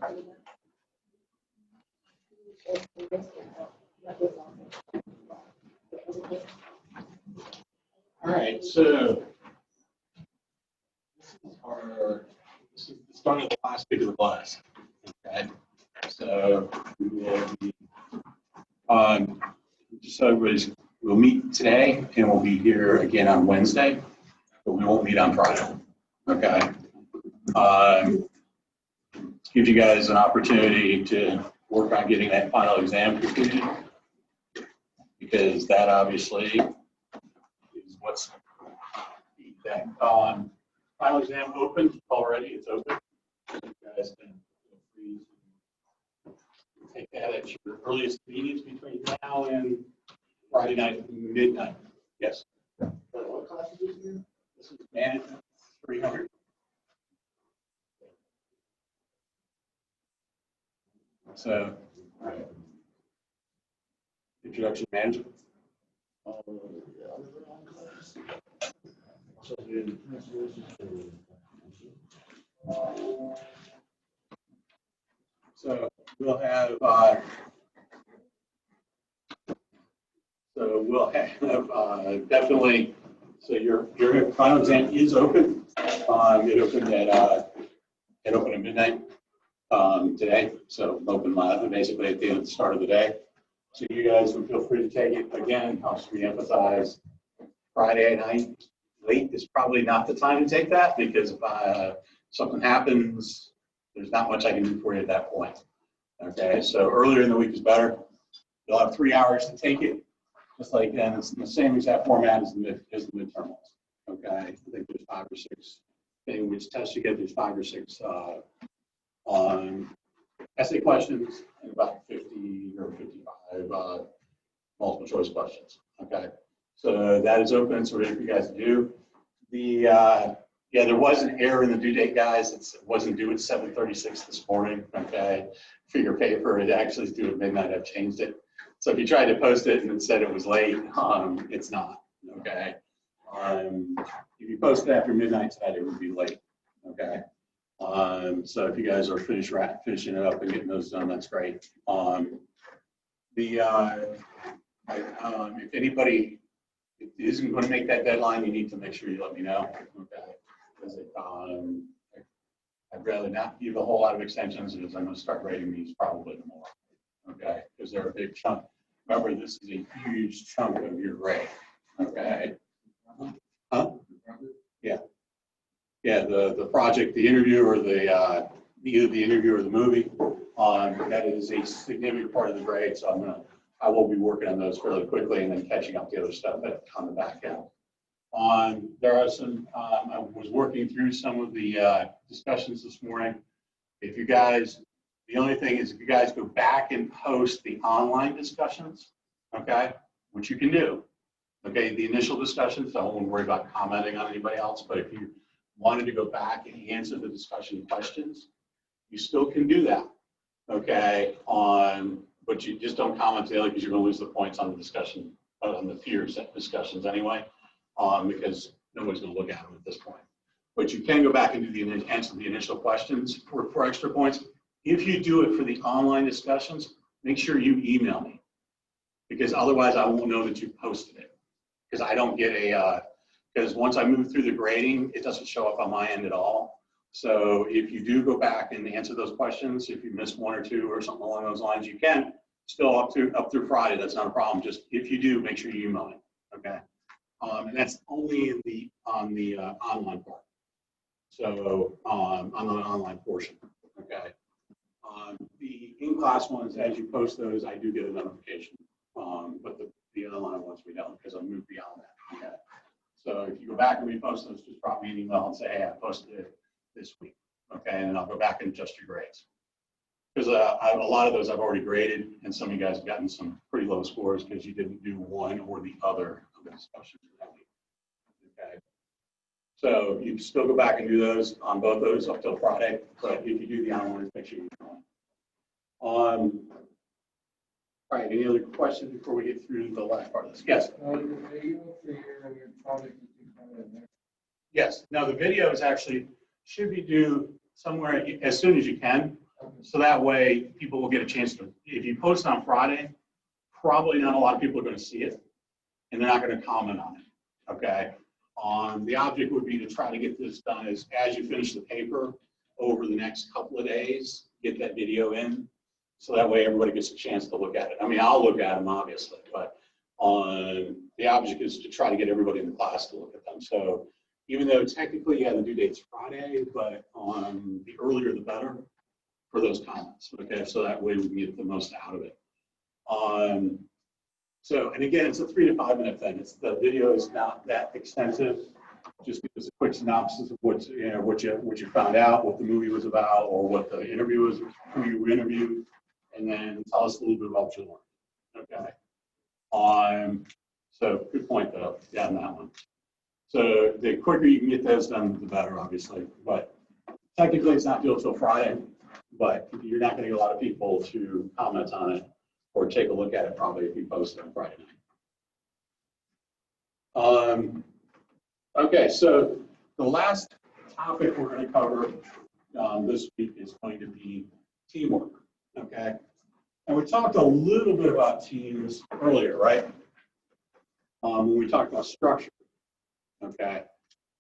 All right, so this is the start of the last week of the class. Okay, so we will be just so we'll meet today, and we'll be here again on Wednesday, but we won't meet on Friday. Okay, gives you guys an opportunity to work on getting that final exam completed, because that obviously is what's that final exam open already. It's open. You guys can feel free to take that at your earliest convenience between now and Friday night midnight. Yes. What class is this again? This is Management 300. So, Introduction to Management. So we'll have definitely. So your final exam is open. It opened at midnight today. So open basically at the start of the day. So you guys would feel free to take it. Again, I'll just reemphasize, Friday night late is probably not the time to take that, because if something happens, there's not much I can do for you at that point. Okay, so earlier in the week is better. You'll have 3 hours to take it, just like, and it's in the same exact format as the midterms. Okay, I think there's 5 or 6, depending which test you get, there's 5 or 6 essay questions and about 50 or 55 multiple choice questions. Okay, so that is open. So whatever you guys do. Yeah, there was an error in the due date, guys. It wasn't due at 7:36 this morning. Okay, for your paper, it actually is due at midnight. I've changed it. So if you tried to post it and it said it was late, it's not. Okay, if you post it after midnight tonight, it would be late. Okay. So if you guys are finishing it up and getting those done, that's great. If anybody isn't going to make that deadline, you need to make sure you let me know. Okay, because I'd rather not give a whole lot of extensions, because I'm going to start grading these probably tomorrow. Okay, because they're a big chunk. Remember, this is a huge chunk of your grade. Okay. Huh? Yeah. Yeah, the project, the interview, or either the interview or the movie, that is a significant part of the grade. So I will be working on those fairly quickly, and then catching up the other stuff on the back end. There are some. I was working through some of the discussions this morning. If you guys, the only thing is, if you guys go back and post the online discussions, okay, which you can do. Okay, the initial discussions, I won't worry about commenting on anybody else, but if you wanted to go back and answer the discussion questions, you still can do that. Okay, but you just don't comment daily, because you're going to lose the points on the discussion, on the peer set discussions anyway, because nobody's going to look at them at this point. But you can go back and answer the initial questions for extra points. If you do it for the online discussions, make sure you email me, because otherwise I won't know that you posted it, because I don't get because once I move through the grading, it doesn't show up on my end at all. So if you do go back and answer those questions, if you miss 1 or 2 or something along those lines, you can still up through Friday. That's not a problem. Just if you do, make sure you email me. Okay, and that's only on the online part. So on the online portion. Okay, the in-class ones, as you post those, I do get a notification. But the online ones we don't, because I've moved beyond that. Okay. So if you go back and repost those, just drop me an email and say, hey, I posted it this week. Okay, and then I'll go back and adjust your grades. Because a lot of those I've already graded, and some of you guys have gotten some pretty low scores because you didn't do one or the other of the discussions that week. Okay. So you can still go back and do those on both those up till Friday. But if you do the online, make sure you do them. All right, any other questions before we get through the last part of this? Yes? Yes. Now, the video is actually should be due somewhere as soon as you can. So that way people will get a chance to, if you post on Friday, probably not a lot of people are going to see it and they're not going to comment on it. Okay. The object would be to try to get this done as you finish the paper over the next couple of days, get that video in. So that way everybody gets a chance to look at it. I mean, I'll look at them obviously, but the object is to try to get everybody in the class to look at them. So even though technically, yeah, the due date's Friday, but the earlier the better for those comments. Okay, so that way we can get the most out of it. So, and again, it's a 3 to 5 minute thing. The video is not that extensive. Just give us a quick synopsis of what you found out, what the movie was about, or what the interview was, who you interviewed, and then tell us a little bit about your work. Okay. So good point though, yeah, on that one. So the quicker you can get those done, the better, obviously. But technically, it's not due until Friday, but you're not going to get a lot of people to comment on it or take a look at it probably if you post it on Friday night. Okay, so the last topic we're going to cover this week is going to be teamwork. Okay, and we talked a little bit about teams earlier, right? When we talked about structure. Okay,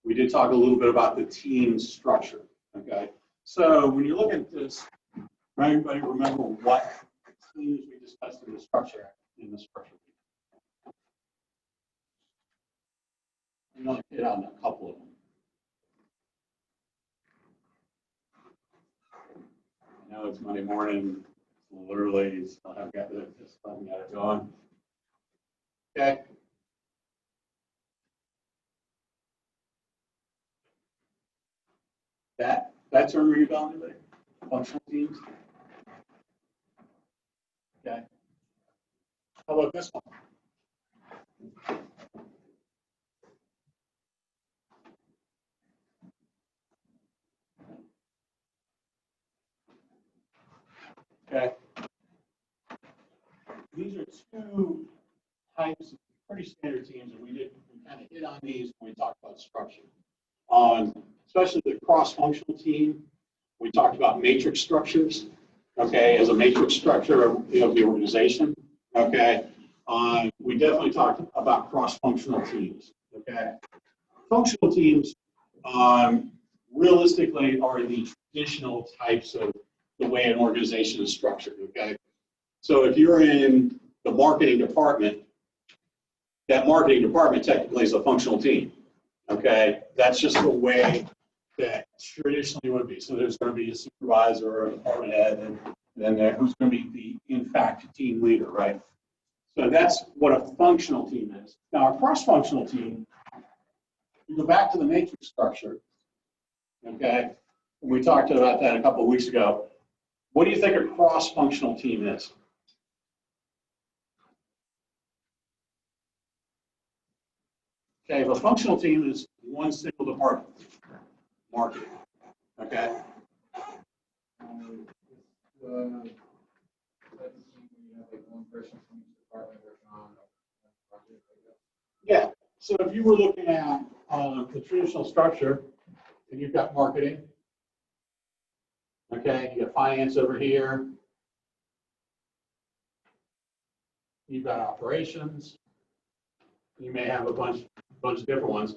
we did talk a little bit about the team structure. Okay, so when you look at this, everybody remember what teams we discussed in the structure. I'm going to hit on a couple of them. I know it's Monday morning, literally, so I've got this got it going. Okay. That term ring a bell, anybody? Functional teams. Okay. How about this one? Okay. These are two types of pretty standard teams, and we kind of hit on these when we talked about structure. Especially the cross-functional team, we talked about matrix structures. Okay, as a matrix structure of the organization. Okay, we definitely talked about cross-functional teams. Okay, functional teams realistically are the traditional types of the way an organization is structured. Okay, so if you're in the marketing department, that marketing department technically is a functional team. Okay, that's just the way that traditionally would be. So there's going to be a supervisor or a department head, and then who's going to be the, in fact, team leader, right? So that's what a functional team is. Now, a cross-functional team, you go back to the matrix structure, okay? And we talked about that a couple of weeks ago. What do you think a cross-functional team is? Okay, if a functional team is one single department, marketing, okay? Yeah, so if you were looking at the traditional structure, and you've got marketing, okay, you got finance over here, you've got operations, you may have a bunch of different ones.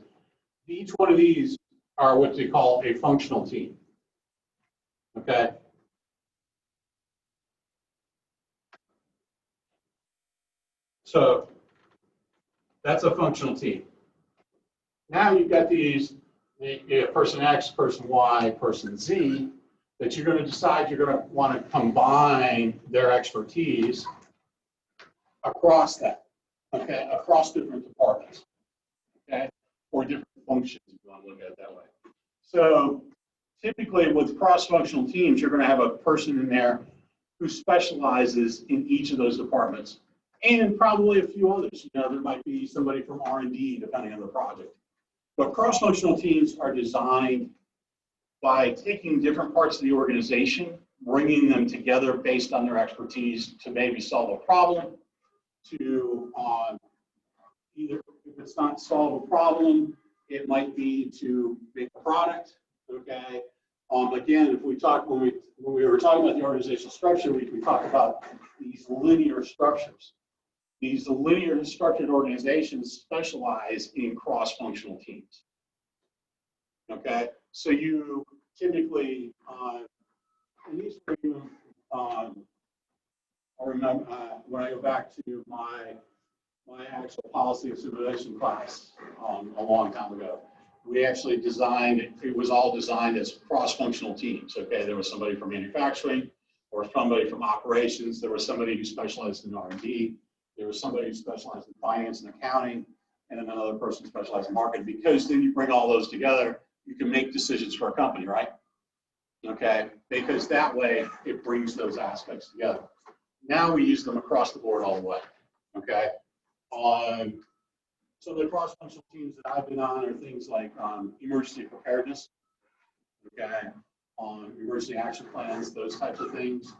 Each one of these are what they call a functional team, okay? So that's a functional team. Now you've got these, person X, person Y, person Z, that you're going to decide you're going to want to combine their expertise across that, okay, across different departments, okay, or different functions, if you want to look at it that way. So typically with cross-functional teams, you're going to have a person in there who specializes in each of those departments, and probably a few others. You know, there might be somebody from R&D, depending on the project. But cross-functional teams are designed by taking different parts of the organization, bringing them together based on their expertise to maybe solve a problem, to either, if it's not solve a problem, it might be to make a product, okay? Again, if we talk when we were talking about the organizational structure, we talked about these linear structures. These linear structured organizations specialize in cross-functional teams. Okay, so you typically, and these for you, I remember when I go back to my actual policy of simulation class a long time ago. We actually designed, it was all designed as cross-functional teams. Okay, there was somebody from manufacturing, or somebody from operations, there was somebody who specialized in R&D, there was somebody who specialized in finance and accounting, and then another person specialized in marketing, because then you bring all those together, you can make decisions for a company, right? Okay, because that way it brings those aspects together. Now we use them across the board all the way, okay? So the cross-functional teams that I've been on are things like emergency preparedness, okay, emergency action plans, those types of things.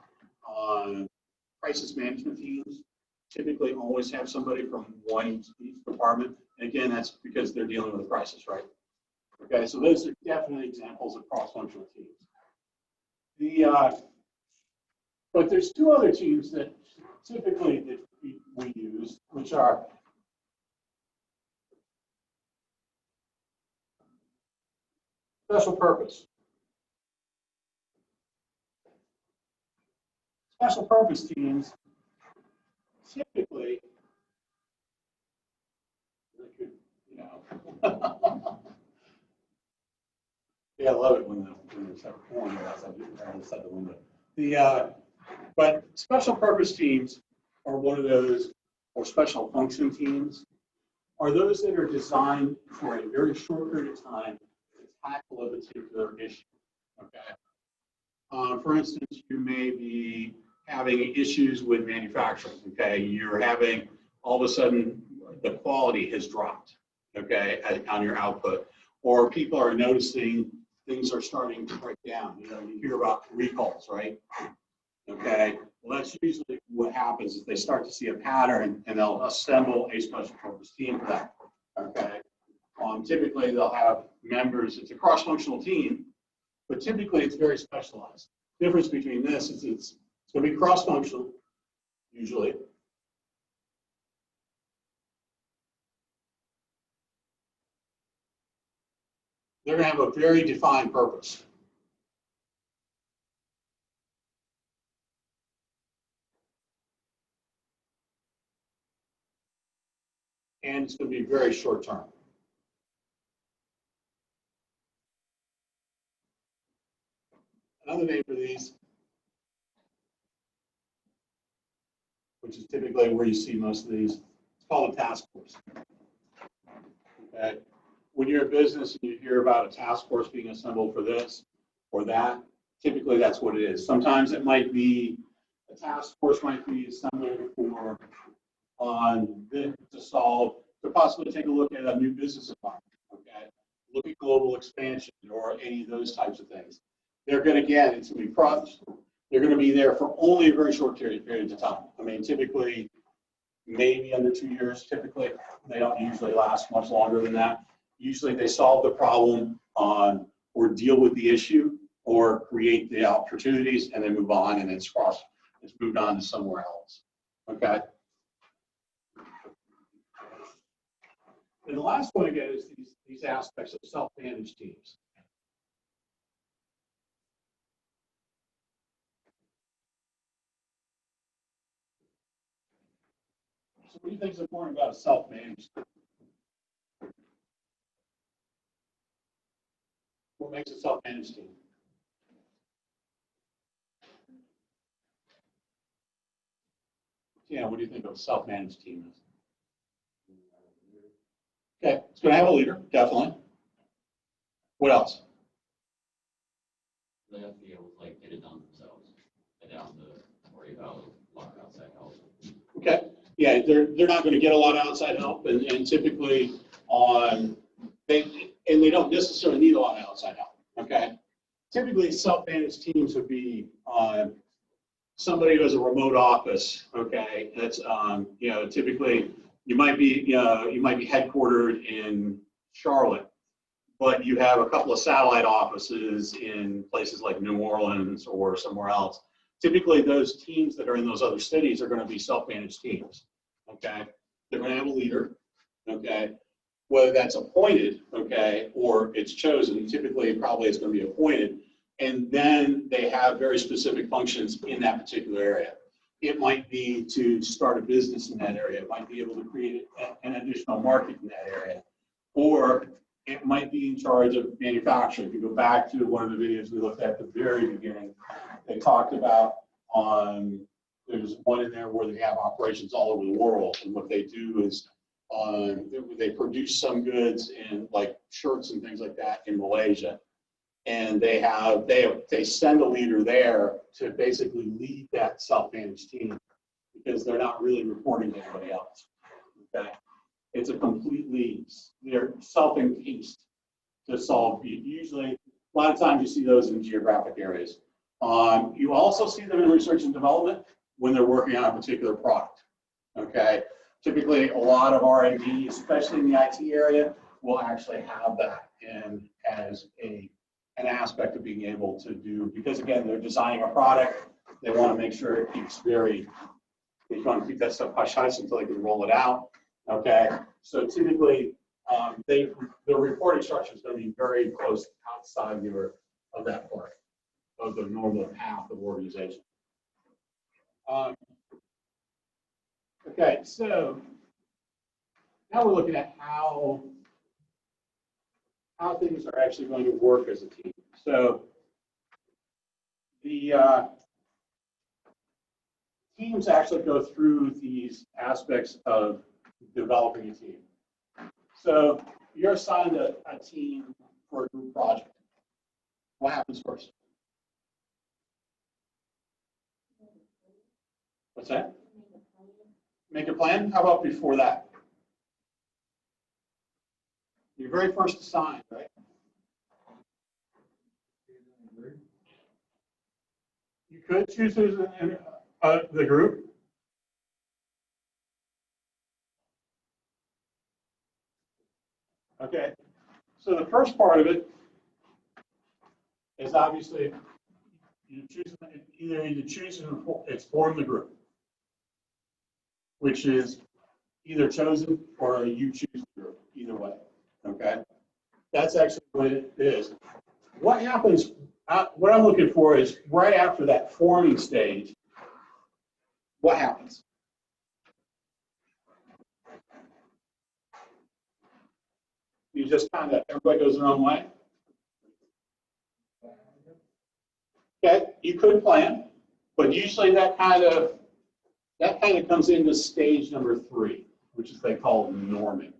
Crisis management teams typically always have somebody from each department. And again, that's because they're dealing with a crisis, right? Okay, so those are definitely examples of cross-functional teams. But there's two other teams that typically that we use, which are special purpose. Special purpose teams typically, yeah, I love it when they start pouring outside the window. But special purpose teams are one of those, or special function teams, are those that are designed for a very short period of time to tackle a particular issue. Okay. For instance, you may be having issues with manufacturing. Okay, you're having all of a sudden the quality has dropped. Okay, on your output, or people are noticing things are starting to break down. You know, you hear about recalls, right? Okay, well, that's usually what happens is they start to see a pattern and they'll assemble a special purpose team for that. Okay, typically they'll have members. It's a cross-functional team, but typically it's very specialized. The difference between this is it's going to be cross-functional usually. They're going to have a very defined purpose. And it's going to be very short term. Another name for these, which is typically where you see most of these, it's called a task force. Okay. When you're a business and you hear about a task force being assembled for this or that, typically that's what it is. Sometimes it might be, a task force might be assembled for to possibly take a look at a new business environment, okay? Look at global expansion or any of those types of things. They're going to get, it's going to be processed. They're going to be there for only a very short period of time. I mean, typically, maybe under 2 years, typically. They don't usually last much longer than that. Usually they solve the problem or deal with the issue or create the opportunities and then move on, and it's moved on to somewhere else, okay? And the last one again is these aspects of self-managed teams. So what do you think is important about a self-managed team? What makes a self-managed team? Yeah, what do you think of a self-managed team is? Okay, it's going to have a leader, definitely. What else? They have to be able to get it done themselves. They don't have to worry about a lot of outside help. Okay, yeah, they're not going to get a lot of outside help, and typically they don't necessarily need a lot of outside help. Okay, typically self-managed teams would be somebody who has a remote office. Okay, that's typically you might be headquartered in Charlotte, but you have a couple of satellite offices in places like New Orleans or somewhere else. Typically, those teams that are in those other cities are going to be self-managed teams. Okay, they're going to have a leader. Okay, whether that's appointed, okay, or it's chosen. Typically, probably it's going to be appointed, and then they have very specific functions in that particular area. It might be to start a business in that area. It might be able to create an additional market in that area, or it might be in charge of manufacturing. If you go back to one of the videos we looked at the very beginning, they talked about there's one in there where they have operations all over the world, and what they do is they produce some goods in like shirts and things like that in Malaysia, and they send a leader there to basically lead that self-managed team because they're not really reporting to anybody else. Okay. It's they're self-encased to solve. Usually, a lot of times you see those in geographic areas. You also see them in research and development when they're working on a particular product. Okay, typically a lot of R&D, especially in the IT area, will actually have that as an aspect of being able to do, because again, they're designing a product. They want to make sure it keeps they want to keep that stuff hush-hush until they can roll it out. Okay, so typically the reporting structure is going to be very close outside of that part of the normal path of organization. Okay, so now we're looking at how things are actually going to work as a team. So the teams actually go through these aspects of developing a team. So you're assigned a team for a group project. What happens first? What's that? Make a plan? How about before that? Your very first assigned, right? You could choose the group. Okay, so the first part of it is obviously you choose it's form the group, which is either chosen or you choose the group, either way. Okay, that's actually what it is. What happens? What I'm looking for is right after that forming stage. What happens? You just kind of, everybody goes their own way. Okay, you could plan, but usually that kind of comes into stage number 3, which is they call norming.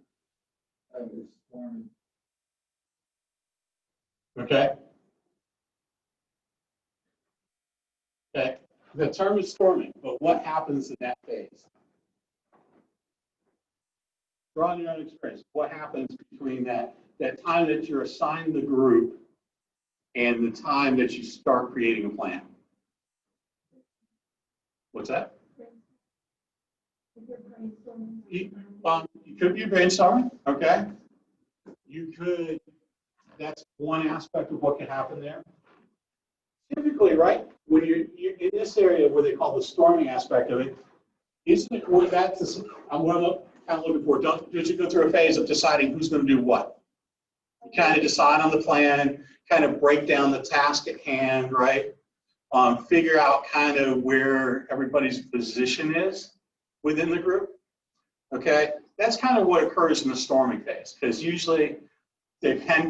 Okay. Okay. The term is storming, but what happens in that phase? Draw on your own experience. What happens between that time that you're assigned the group and the time that you start creating a plan? What's that? You could be brainstorming, okay? You could, that's one aspect of what can happen there. Typically, right, when you're in this area where they call the storming aspect of it, isn't it where that's I'm kind of looking for, did you go through a phase of deciding who's going to do what? You kind of decide on the plan, kind of break down the task at hand, right? Figure out kind of where everybody's position is within the group. Okay, that's kind of what occurs in the storming phase, because usually there could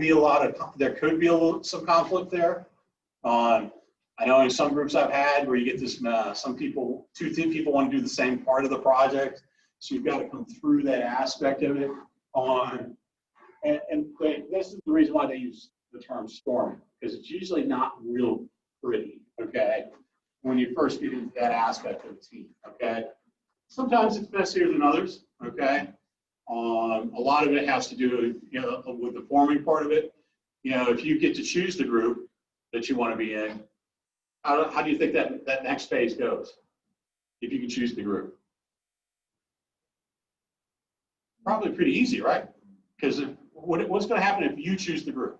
be some conflict there. I know in some groups I've had where you get this, two people want to do the same part of the project, so you've got to come through that aspect of it. This is the reason why they use the term storming, because it's usually not real pretty, okay, when you first get into that aspect of the team, okay? Sometimes it's messier than others, okay? A lot of it has to do with the forming part of it. If you get to choose the group that you want to be in, how do you think that next phase goes? If you can choose the group. Probably pretty easy, right? Because what's going to happen if you choose the group?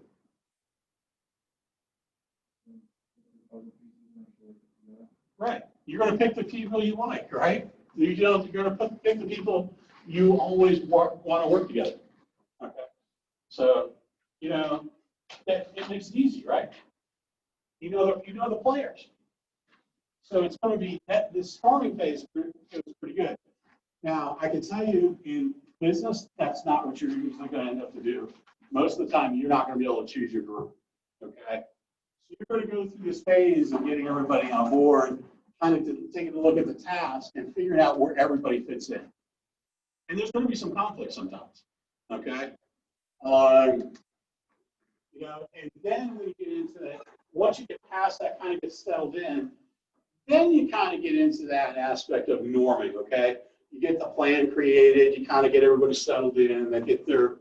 Right. You're going to pick the people you like, right? You're going to pick the people you always want to work together. Okay. So, it makes it easy, right? You know the players. So it's going to be this farming phase is pretty good. Now, I can tell you in business, that's not what you're usually going to end up to do. Most of the time, you're not going to be able to choose your group. Okay. So you're going to go through this phase of getting everybody on board, kind of taking a look at the task and figuring out where everybody fits in. And there's going to be some conflict sometimes. Okay. And then when you get into that, once you get past that, kind of get settled in, then you kind of get into that aspect of norming, okay? You get the plan created, you kind of get everybody settled in, they get their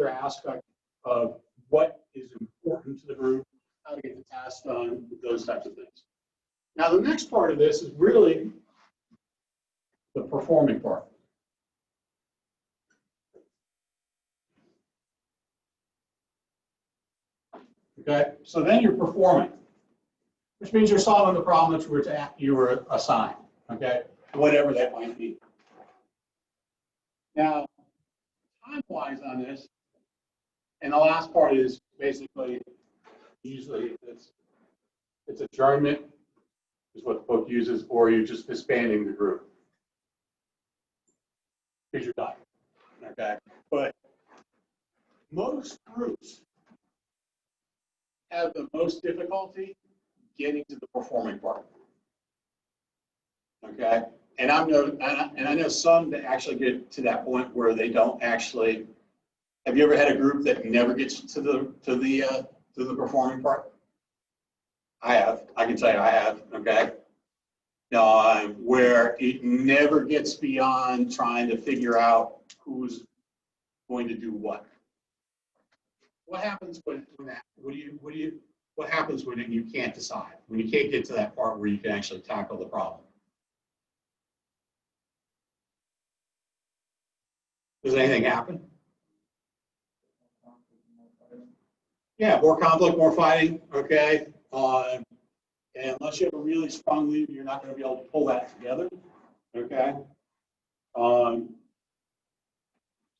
aspect of what is important to the group, how to get the task done, those types of things. Now, the next part of this is really the performing part. Okay, so then you're performing, which means you're solving the problem that you were assigned, okay, whatever that might be. Now, time-wise on this, and the last part is basically, usually it's adjournment, is what the book uses, or you're just disbanding the group because you're done, okay? But most groups have the most difficulty getting to the performing part. Okay, and I know some that actually get to that point where they don't actually. Have you ever had a group that never gets to the performing part? I have. I can tell you, I have. Okay, where it never gets beyond trying to figure out who's going to do what. What happens when that? What happens when you can't decide? When you can't get to that part where you can actually tackle the problem? Does anything happen? Yeah, more conflict, more fighting. Okay, and unless you have a really strong leader, you're not going to be able to pull that together. Okay.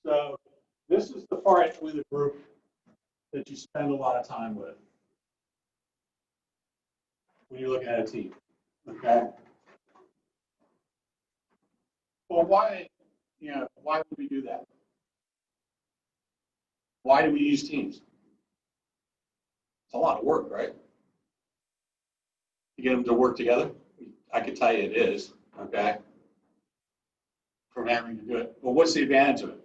So this is the part with a group that you spend a lot of time with when you're looking at a team, okay? Well, why would we do that? Why do we use teams? It's a lot of work, right? To get them to work together? I can tell you it is, okay? From having to do it. But what's the advantage of it?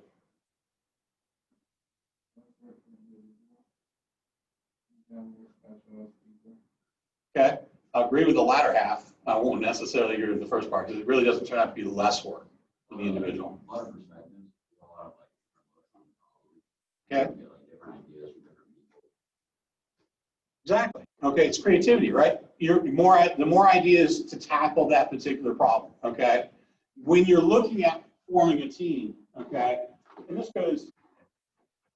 Okay, I agree with the latter half. I won't necessarily agree with the first part because it really doesn't turn out to be less work for the individual. A lot of perspectives, a lot of Okay. different ideas from different people. Exactly. Okay, it's creativity, right? The more ideas to tackle that particular problem. Okay, when you're looking at forming a team, okay, and this goes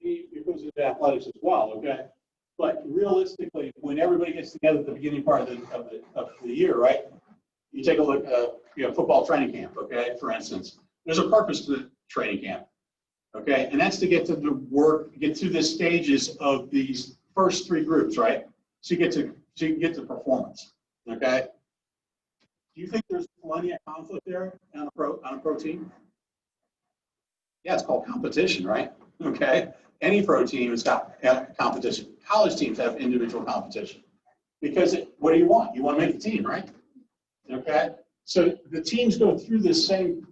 into athletics as well. Okay. But realistically, when everybody gets together at the beginning part of the year, right? You take a look at football training camp, okay? For instance, there's a purpose to the training camp, okay? And that's to get to get to the stages of these first three groups, right? So you can get to performance, okay? Do you think there's plenty of conflict there on a pro team? Yeah, it's called competition, right? Okay. Any pro team has got competition. College teams have individual competition because what do you want? You want to make a team, right? Okay. So the teams go through this same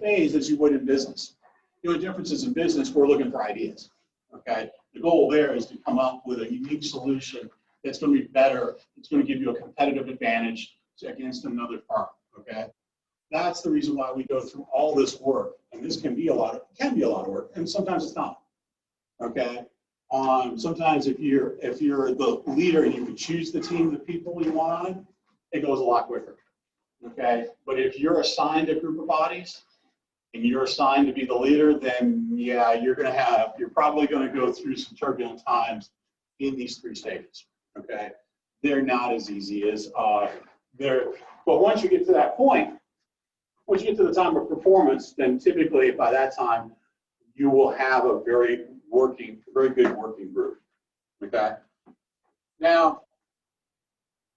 phase as you would in business. The only difference is in business, we're looking for ideas. Okay. The goal there is to come up with a unique solution that's going to be better. It's going to give you a competitive advantage against another firm. Okay. That's the reason why we go through all this work, and this can be a lot of work, and sometimes it's not. Okay. Sometimes if you're the leader and you can choose the team, the people you want on it, it goes a lot quicker. Okay. But if you're assigned a group of bodies, and you're assigned to be the leader, then yeah, you're probably going to go through some turbulent times in these 3 stages. Okay, they're not as easy as but once you get to that point, once you get to the time of performance, then typically by that time you will have a very good working group. Okay, now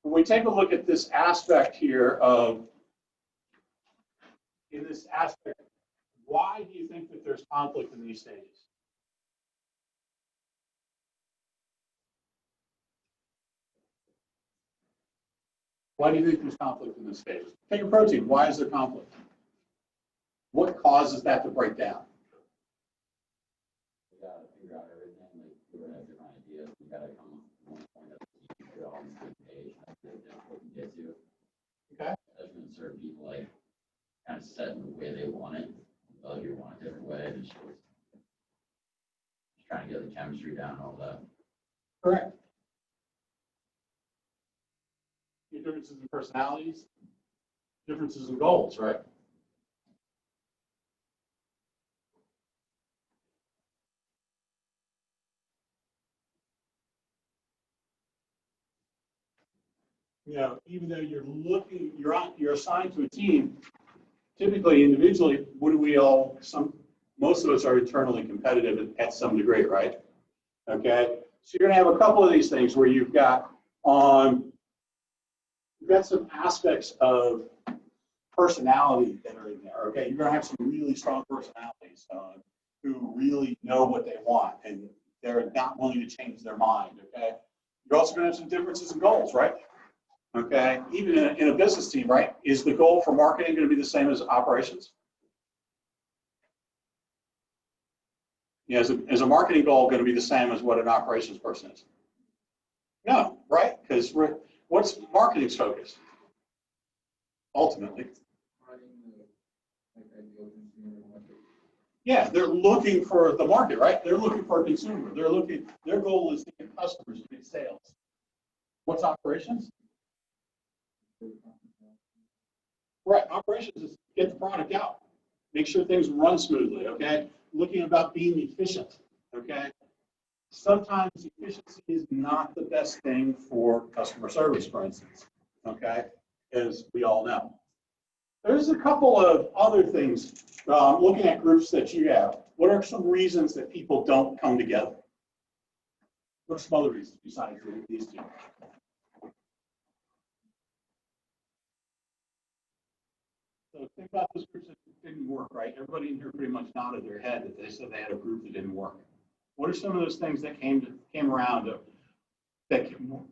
when we take a look at this aspect here why do you think that there's conflict in these stages? Why do you think there's conflict in this stage? Take a protein. Why is there conflict? What causes that to break down? We got to figure out everything. Like, we're going to have different ideas. We got to come up with one point that we can all on the same page. That's what we can get to. Okay. That's going to serve people like kind of set in the way they want it. Well, you want a different way. Just trying to get the chemistry down and all that. Correct. Differences in personalities, differences in goals, right? You know, even though you're assigned to a team, typically individually, most of us are internally competitive at some degree, right? Okay, so you're gonna have a couple of these things where you've got some aspects of personality that are in there. Okay, you're gonna have some really strong personalities who really know what they want and they're not willing to change their mind. Okay, you're also gonna have some differences in goals, right? Okay, even in a business team, right? Is the goal for marketing going to be the same as operations? Yeah, is a marketing goal going to be the same as what an operations person is? No, right? Because what's marketing's focus? Ultimately. Yeah, they're looking for the market, right? They're looking for a consumer. Their goal is to get customers, to get sales. What's operations? Right, operations is get the product out, make sure things run smoothly, okay? Looking about being efficient, okay? Sometimes efficiency is not the best thing for customer service, for instance, okay? As we all know. There's a couple of other things, looking at groups that you have. What are some reasons that people don't come together? What are some other reasons besides these two? So think about those groups that didn't work, right? Everybody in here pretty much nodded their head that they said they had a group that didn't work. What are some of those things that came around?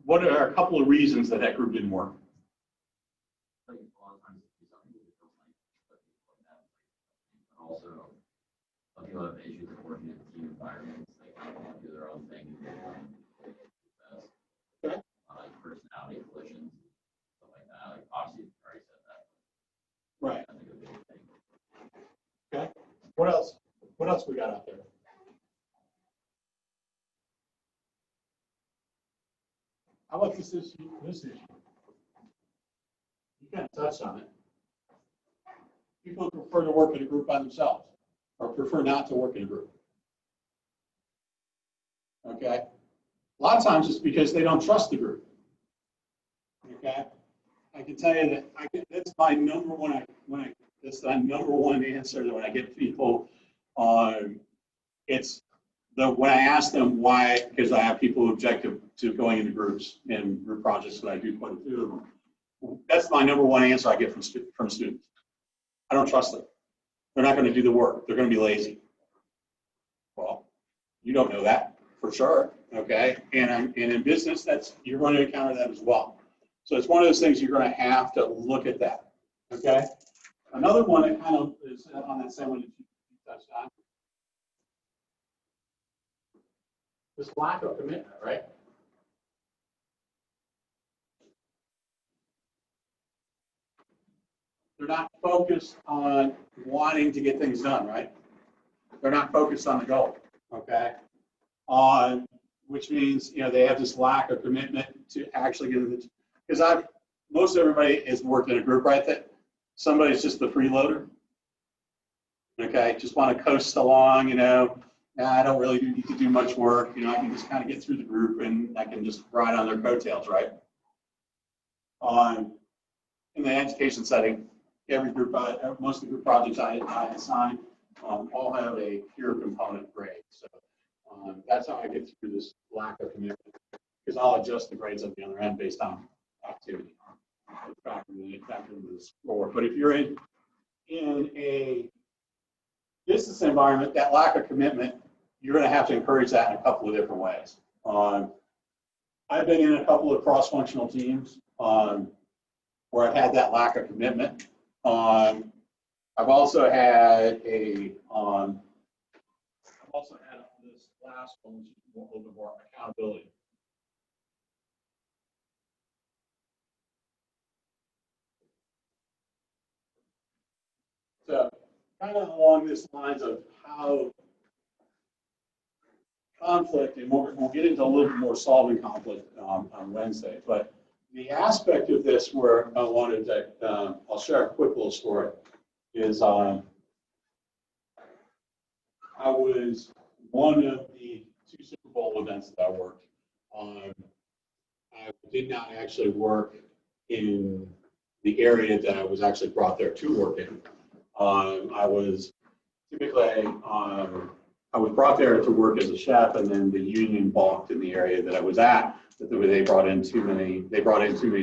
What are a couple of reasons that group didn't work? Also, some people have issues with working in team environments. They kind of want to do their own thing. Okay. Like personality collisions, stuff like that. Like obviously, you already said that. Right. I think a big thing. Okay. What else? What else we got out there? How about this issue? You kind of touched on it. People prefer to work in a group by themselves or prefer not to work in a group. Okay. A lot of times it's because they don't trust the group. Okay. I can tell you that that's my number one. That's my number one answer that when I get people on. It's when I ask them why, because I have people who object to going into groups and group projects that I do quite a few of them. That's my number one answer I get from students. I don't trust them. They're not going to do the work. They're going to be lazy. Well, you don't know that for sure, okay? And in business, you're going to encounter that as well. So it's one of those things you're going to have to look at that, okay? Another one that kind of is on that same one that you touched on. This lack of commitment, right? They're not focused on wanting to get things done, right? They're not focused on the goal, okay? Which means, they have this lack of commitment to actually getting the, because most everybody has worked in a group, right? That somebody's just the freeloader, Okay, just want to coast along, you know. I don't really need to do much work. You know, I can just kind of get through the group and I can just ride on their coattails, right? In the education setting, every group, most of the group projects I assign all have a peer component grade. So that's how I get through this lack of commitment, because I'll adjust the grades at the other end based on activity. Factor into the score. But if you're in a business environment, that lack of commitment, you're going to have to encourage that in a couple of different ways. I've been in a couple of cross-functional teams where I've had that lack of commitment. I've also had this last one, which is a little bit more accountability. So kind of along this lines of how conflict, and we'll get into a little bit more solving conflict on Wednesday, but the aspect of this where I wanted to, I'll share a quick little story, is I was one of the 2 Super Bowl events that I worked on. I did not actually work in the area that I was actually brought there to work in. I was typically, I was brought there to work as a chef, and then the union balked in the area that I was at. That they brought in too many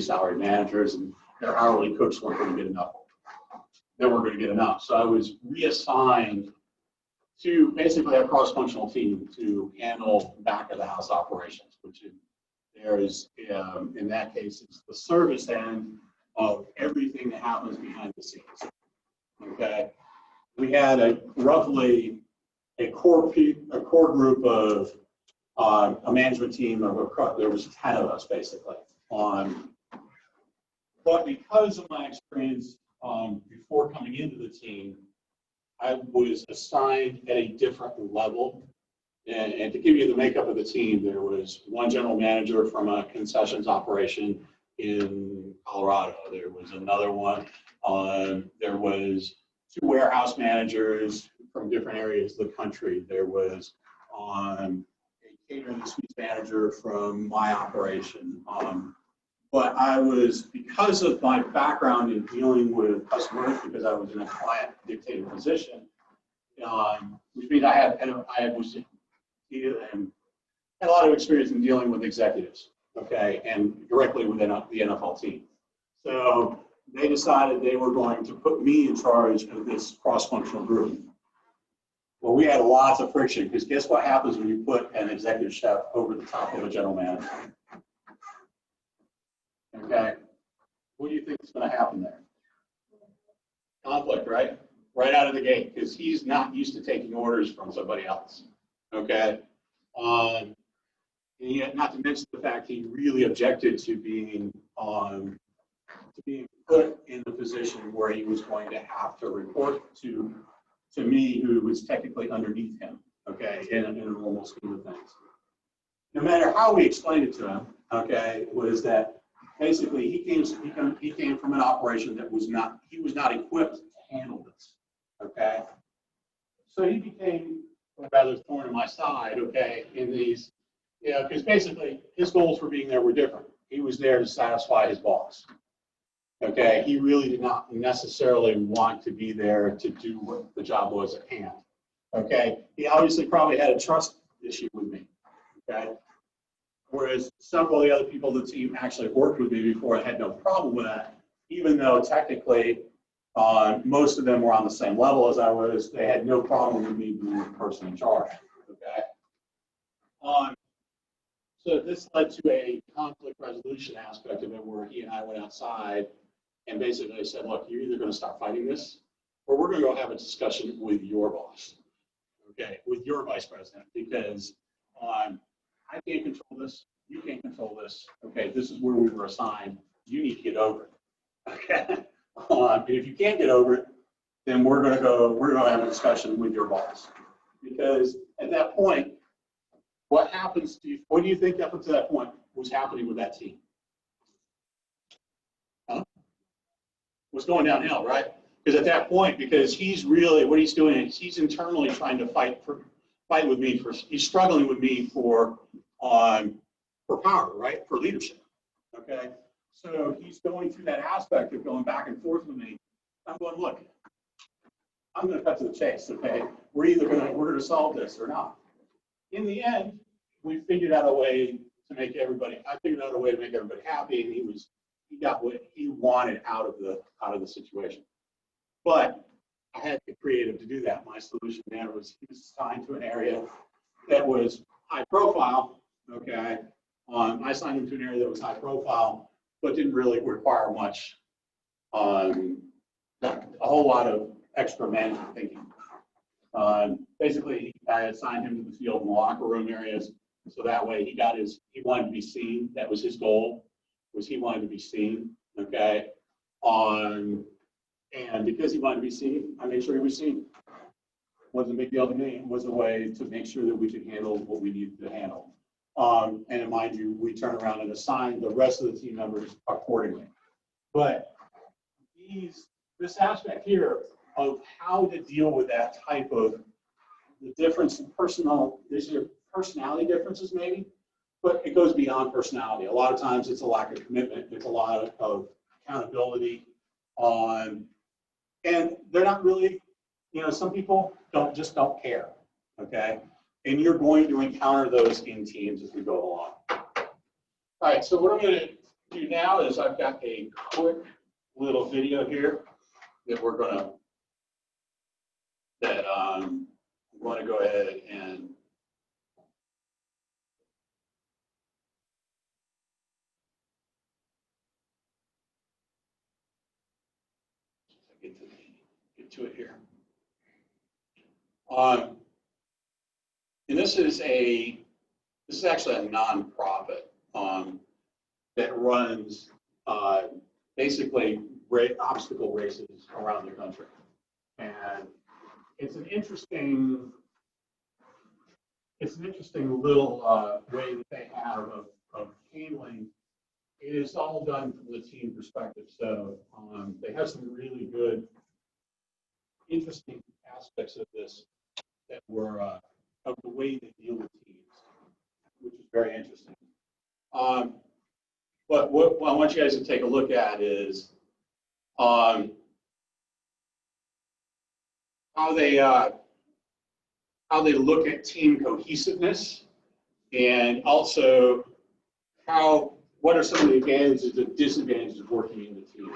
salaried managers, and their hourly cooks weren't going to get enough. They weren't going to get enough. So I was reassigned to basically a cross-functional team to handle back of the house operations, which there is, in that case, it's the service end of everything that happens behind the scenes. Okay, we had roughly a core group of a management team of there was 10 of us basically. But because of my experience before coming into the team, I was assigned at a different level. And to give you the makeup of the team, there was one general manager from a concessions operation in Colorado. There was another one. There was 2 warehouse managers from different areas of the country. There was a catering and suites manager from my operation. But I was, because of my background in dealing with customers, because I was in a client dictated position, which means I had a lot of experience in dealing with executives, okay, and directly within the NFL team. So they decided they were going to put me in charge of this cross-functional group. Well, we had lots of friction, because guess what happens when you put an executive chef over the top of a general manager? Okay, what do you think is going to happen there? Conflict, right? Right out of the gate, because he's not used to taking orders from somebody else. Okay, and yet, not to mention the fact he really objected to being put in the position where he was going to have to report to me, who was technically underneath him. Okay, in a normal scheme of things. No matter how we explained it to him, okay, was that basically he came from an operation that he was not equipped to handle this. Okay, so he became a rather thorn in my side. Okay, in these, because basically his goals for being there were different. He was there to satisfy his boss. Okay, he really did not necessarily want to be there to do what the job was at hand. Okay, he obviously probably had a trust issue with me. Okay, whereas several of the other people on the team actually worked with me before and had no problem with that, even though technically most of them were on the same level as I was. They had no problem with me being the person in charge. Okay, so this led to a conflict resolution aspect of it, where he and I went outside and basically said, look, you're either going to stop fighting this, or we're going to go have a discussion with your boss, okay, with your vice president, because I can't control this, you can't control this, okay, this is where we were assigned, you need to get over it, okay? And if you can't get over it, then we're going to have a discussion with your boss, because at that point, what do you think up until that point was happening with that team? Was going downhill, right? Because at that point, because he's really, what he's doing is he's internally trying to fight with me for, he's struggling with me for power, right? For leadership, okay? So he's going through that aspect of going back and forth with me. I'm going, look, I'm going to cut to the chase, okay? We're going to solve this or not. In the end, we figured out a way to make everybody, I figured out a way to make everybody happy, and he got what he wanted out of the situation. But I had to be creative to do that. My solution there was he was assigned to an area that was high profile, okay? I assigned him to an area that was high profile, but didn't really require much, a whole lot of extra management thinking. Basically, I assigned him to the field and locker room areas, so that way he wanted to be seen. That was his goal, was he wanted to be seen, okay? And because he wanted to be seen, I made sure he was seen. Wasn't a big deal to me. It was a way to make sure that we could handle what we needed to handle. And mind you, we turn around and assign the rest of the team members accordingly. But this aspect here of how to deal with that type of the difference in personality differences maybe, but it goes beyond personality. A lot of times it's a lack of commitment. It's a lot of accountability. And they're not really, some people just don't care, okay? And you're going to encounter those in teams as we go along. All right, so what I'm going to do now is I've got a quick little video here that I'm going to go ahead and get to it here. And this is actually a nonprofit that runs basically obstacle races around the country, and it's an interesting little way that they have of handling. It is all done from the team perspective, so they have some really good, interesting aspects of this that were of the way they deal with teams, which is very interesting. But what I want you guys to take a look at is how they look at team cohesiveness, and also what are some of the advantages and disadvantages of working in the team.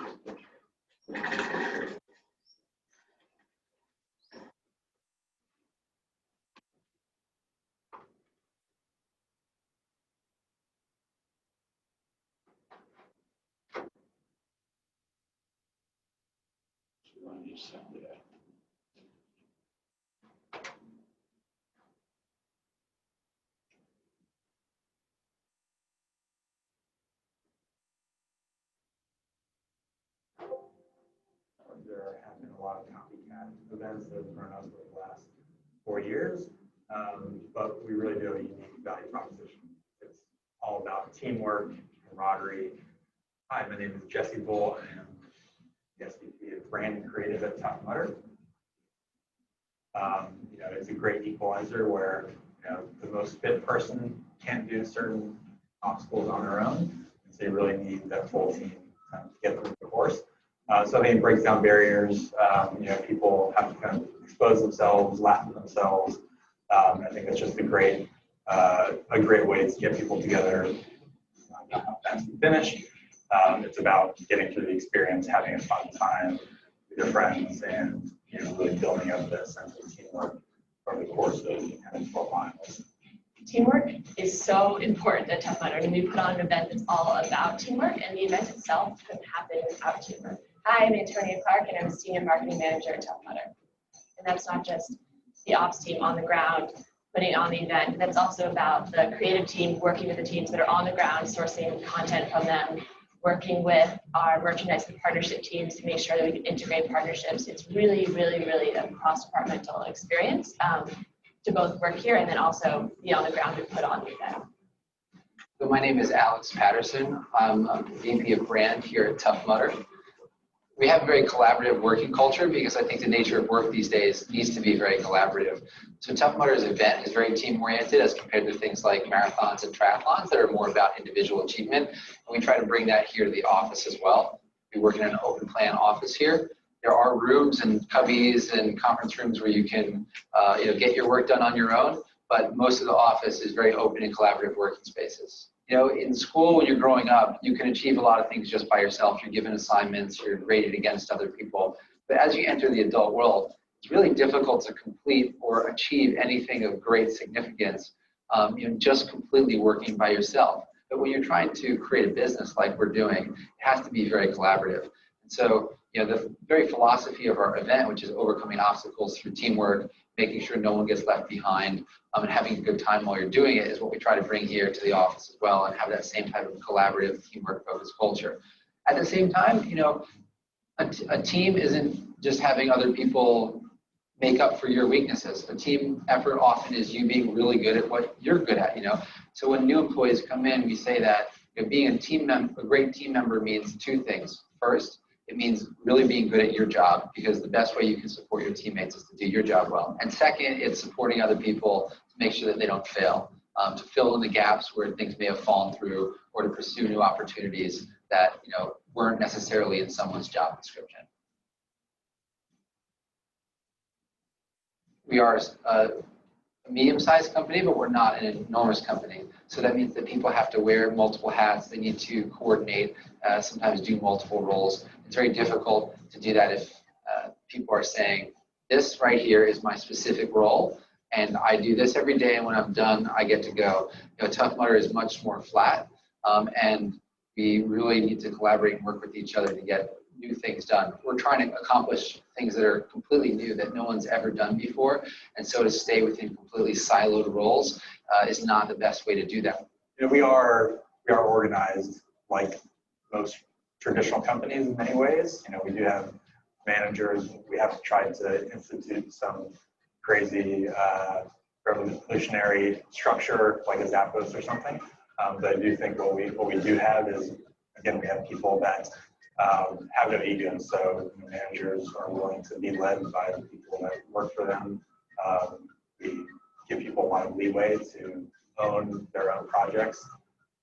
There have been a lot of copycat events that have grown up over the last 4 years, but we really do have a unique value proposition. It's all about teamwork, camaraderie. Hi, my name is Jesse Bull. I am the SVP of Brand and Creative at Tough Mudder. It's a great equalizer where the most fit person can't do certain obstacles on their own, and so you really need that full team to get through the course. So I think it breaks down barriers. People have to kind of expose themselves, laugh at themselves. I think it's just a great way to get people together. Not how fast you finish. It's about getting through the experience, having a fun time with your friends, and really building up that sense of teamwork over the course of kind of 12 miles. Teamwork is so important at Tough Mudder, and we put on an event that's all about teamwork, and the event itself couldn't happen without teamwork. Hi, I'm Antonia Clark, and I'm a Senior Marketing Manager at Tough Mudder. And that's not just the ops team on the ground putting on the event, that's also about the creative team working with the teams that are on the ground, sourcing content from them, working with our merchandise and partnership teams to make sure that we can integrate partnerships. It's really, really, really a cross-departmental experience to both work here and then also be on the ground and put on the event. So my name is Alex Patterson. I'm a VP of Brand here at Tough Mudder. we have a very collaborative working culture because I think the nature of work these days needs to be very collaborative. So Tough Mudder's event is very team-oriented as compared to things like marathons and triathlons that are more about individual achievement. And we try to bring that here to the office as well. We work in an open plan office here. There are rooms and cubbies and conference rooms where you can get your work done on your own, but most of the office is very open and collaborative working spaces. In school, when you're growing up, you can achieve a lot of things just by yourself. You're given assignments, you're graded against other people. But as you enter the adult world, it's really difficult to complete or achieve anything of great significance, just completely working by yourself. But when you're trying to create a business like we're doing, it has to be very collaborative. And so, the very philosophy of our event, which is overcoming obstacles through teamwork, making sure no one gets left behind, and having a good time while you're doing it is what we try to bring here to the office as well and have that same type of collaborative, teamwork-focused culture. At the same time, a team isn't just having other people make up for your weaknesses. A team effort often is you being really good at what you're good at, So when new employees come in, we say that being a great team member means two things. First, it means really being good at your job because the best way you can support your teammates is to do your job well. And second, it's supporting other people to make sure that they don't fail, to fill in the gaps where things may have fallen through or to pursue new opportunities that weren't necessarily in someone's job description. We are a medium-sized company, but we're not an enormous company. So that means that people have to wear multiple hats. They need to coordinate, sometimes do multiple roles. It's very difficult to do that if people are saying, this right here is my specific role, and I do this every day, and when I'm done, I get to go. Tough Mudder is much more flat, and we really need to collaborate and work with each other to get new things done. We're trying to accomplish things that are completely new that no one's ever done before, and so to stay within completely siloed roles is not the best way to do that. We are organized like most traditional companies in many ways. We do have managers. We haven't tried to institute some crazy revolutionary structure like a Zappos or something. But I do think what we do have is, again, we have people that have no ego, so managers are willing to be led by the people that work for them. We give people a lot of leeway to own their own projects.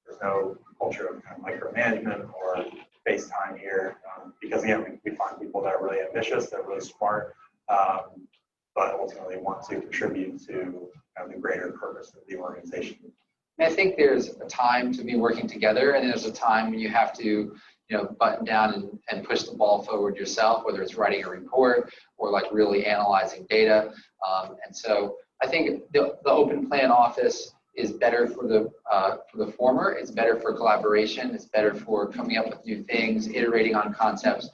There's no culture of kind of micromanagement or face time here, because again, we find people that are really ambitious, that are really smart, but ultimately want to contribute to the greater purpose of the organization. I think there's a time to be working together, and there's a time when you have to button down and push the ball forward yourself, whether it's writing a report or like really analyzing data. And so I think the open plan office is better for the former. It's better for collaboration. It's better for coming up with new things, iterating on concepts.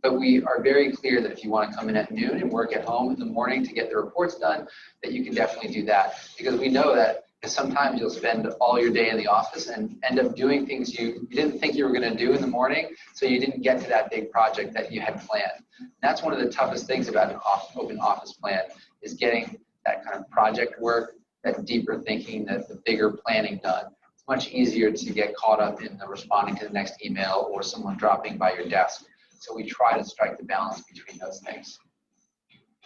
But we are very clear that if you want to come in at noon and work at home in the morning to get the reports done, that you can definitely do that, because we know that sometimes you'll spend all your day in the office and end up doing things you didn't think you were going to do in the morning, so you didn't get to that big project that you had planned. And that's one of the toughest things about an open office plan, is getting that kind of project work, that deeper thinking, the bigger planning done. It's much easier to get caught up in the responding to the next email or someone dropping by your desk. So we try to strike the balance between those things.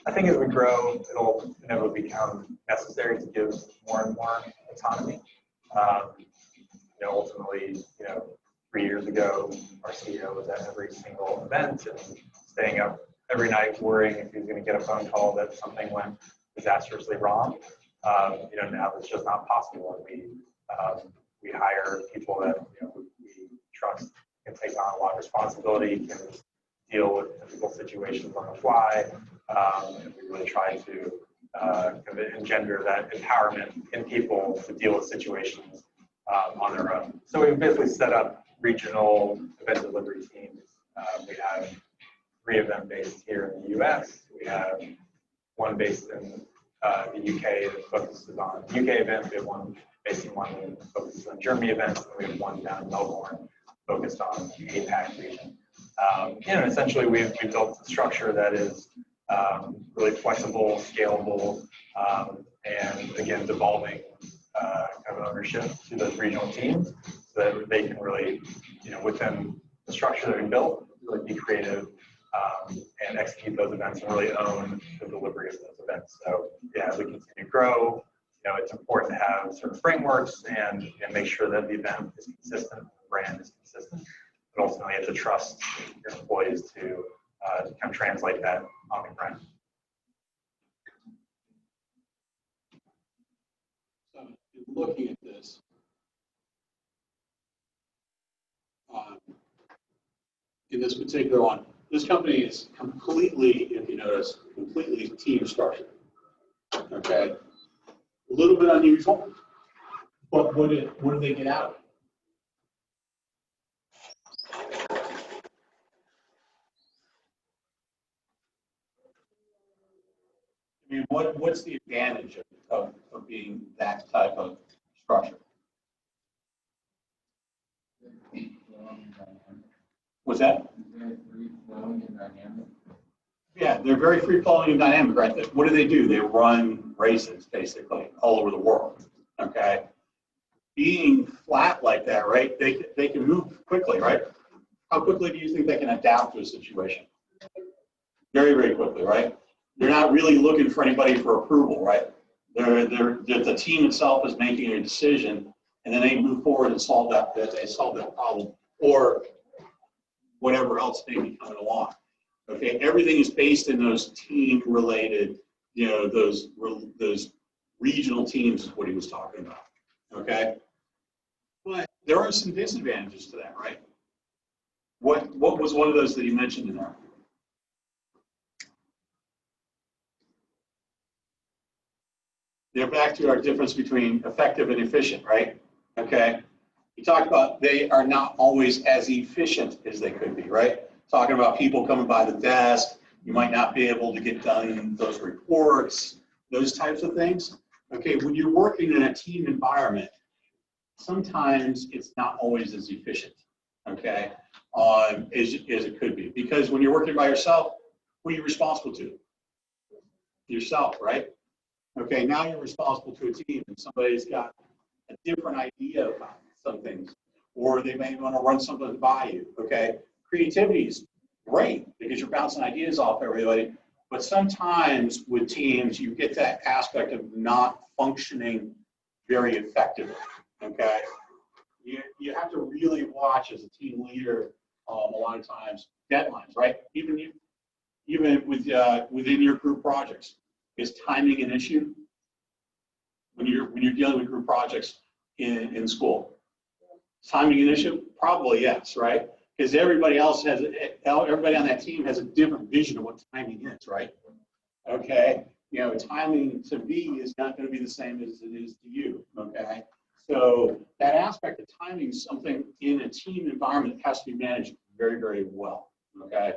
I think as we grow, it'll inevitably become necessary to give more and more autonomy. Ultimately, 3 years ago, our CEO was at every single event and staying up every night worrying if he was going to get a phone call that something went disastrously wrong. Now it's just not possible. We hire people that we trust can take on a lot of responsibility, can deal with difficult situations on the fly. And we really try to engender that empowerment in people to deal with situations on their own. So we've basically set up regional event delivery teams. We have 3 of them based here in the US. We have 1 based in the UK that focuses on UK events. We have 1 based in London that focuses on Germany events. And we have 1 down in Melbourne focused on the APAC region. Essentially we've built a structure that is really flexible, scalable, and again, devolving kind of ownership to those regional teams so that they can really, within the structure that we built, really be creative and execute those events and really own the delivery of those events. So yeah, as we continue to grow, it's important to have certain frameworks and make sure that the event is consistent, the brand is consistent, but ultimately you have to trust your employees to kind of translate that on the ground. So looking at this, in this particular one, this company is completely, if you notice, completely team structured. Okay, a little bit unusual, but what do they get out of it? I mean, what's the advantage of being that type of structure? What's that? Yeah, they're very free-flowing and dynamic, right? What do? They run races, basically, all over the world, okay? Being flat like that, right, they can move quickly, right? How quickly do you think they can adapt to a situation? Very, very quickly, right? They're not really looking for anybody for approval, right? The team itself is making a decision, and then they move forward and solve that problem, or whatever else may be coming along. Okay, everything is based in those team-related, those regional teams is what he was talking about. Okay, but there are some disadvantages to that, right? What was one of those that he mentioned in there? They're back to our difference between effective and efficient, right? Okay. He talked about they are not always as efficient as they could be, right? Talking about people coming by the desk, you might not be able to get done those reports, those types of things. Okay, when you're working in a team environment, sometimes it's not always as efficient, okay, as it could be. Because when you're working by yourself, who are you responsible to? Yourself, right? Okay, now you're responsible to a team and somebody's got a different idea about some things, or they may want to run something by you, okay? Creativity is great because you're bouncing ideas off everybody, but sometimes with teams, you get that aspect of not functioning very effectively, okay? You have to really watch as a team leader a lot of times, deadlines, right? Even with within your group projects. Is timing an issue when you're dealing with group projects in school? Timing an issue? Probably yes, right? Because everybody on that team has a different vision of what timing is, right? Okay, timing to me is not going to be the same as it is to you. Okay, so that aspect of timing is something in a team environment that has to be managed very, very well. Okay.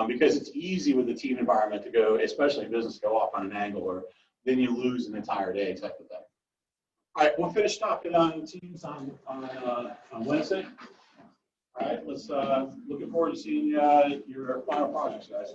Because it's easy with the team environment to go, especially in business, go off on an angle, or then you lose an entire day type of thing. All right, we'll finish talking on teams on Wednesday. All right, let's looking forward to seeing your final projects, guys.